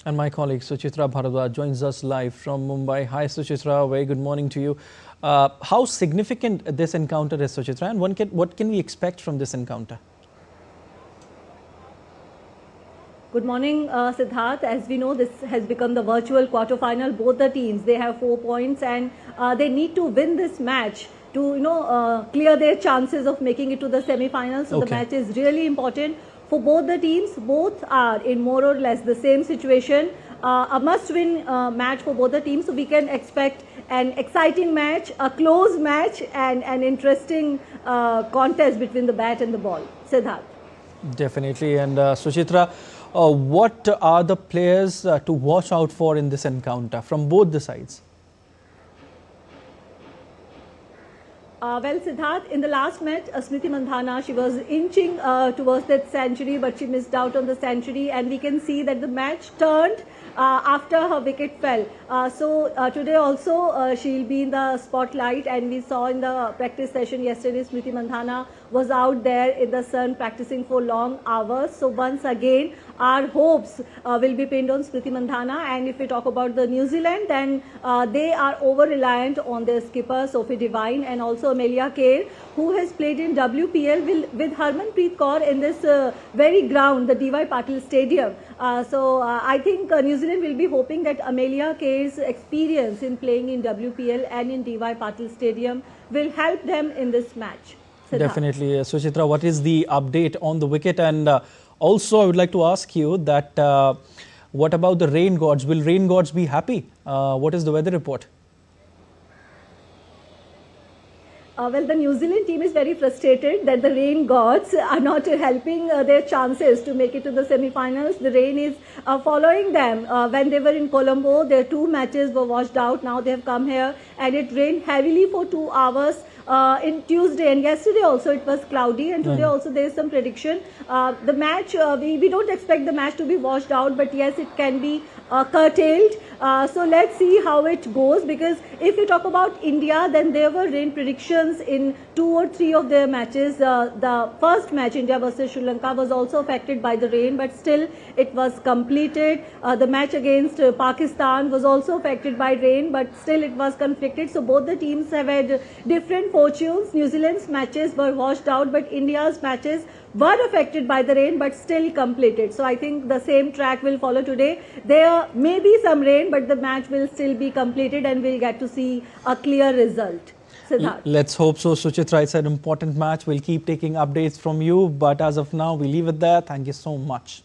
And my colleague Suchitra Bharadwaj joins us live from Mumbai. Hi Suchitra, very good morning to you. How significant this encounter is, Suchitra, and what can we expect from this encounter? Good morning, Siddharth. As we know, this has become the virtual quarterfinal. Both the teams, they have 4 points and they need to win this match to clear their chances of making it to the semi-finals. So the match is really important for both the teams. Both are in more or less the same situation. A must-win match for both the teams. So we can expect an exciting match, a close match, and an interesting contest between the bat and the ball. Siddharth. Definitely. And Suchitra, what are the players to watch out for in this encounter from both the sides? Well, Siddharth, in the last match, Smriti Mandhana, she was inching towards that century, but she missed out on the century, and we can see that the match turned after her wicket fell. So today also she'll be in the spotlight, and we saw in the practice session yesterday, Smriti Mandhana was out there in the sun practicing for long hours. So once again, our hopes will be pinned on Smriti Mandhana. And if we talk about the New Zealand, then they are over-reliant on their skipper, Sophie Devine, and also Amelia Kerr, who has played in WPL with Harmanpreet Kaur in this very ground, the D.Y. Patil Stadium. So I think New Zealand will be hoping that Amelia Kerr's experience in playing in WPL and in D.Y. Patil Stadium will help them in this match. Siddharth. Definitely. Suchitra, what is the update on the wicket? And also I would like to ask you that what about the rain gods? Will rain gods be happy? What is the weather report? Well, the New Zealand team is very frustrated that the rain gods are not helping their chances to make it to the semi-finals. The rain is following them. When they were in Colombo, their 2 matches were washed out. Now they have come here and it rained heavily for 2 hours. In Tuesday and yesterday also it was cloudy, and today also there is some prediction. The match, we don't expect the match to be washed out, but yes, it can be curtailed. So let's see how it goes, because if you talk about India, then there were rain predictions in 2 or 3 of their matches. The first match, India versus Sri Lanka, was also affected by the rain, but still it was completed. The match against Pakistan was also affected by rain, but still it was conflicted. So both the teams have had different fortunes. New Zealand's matches were washed out, but India's matches were affected by the rain, but still completed. So I think the same track will follow today. There may be some rain, but the match will still be completed and we'll get to see a clear result. Siddharth. Let's hope so, Suchitra. It's an important match. We'll keep taking updates from you. But as of now, we leave it there. Thank you so much.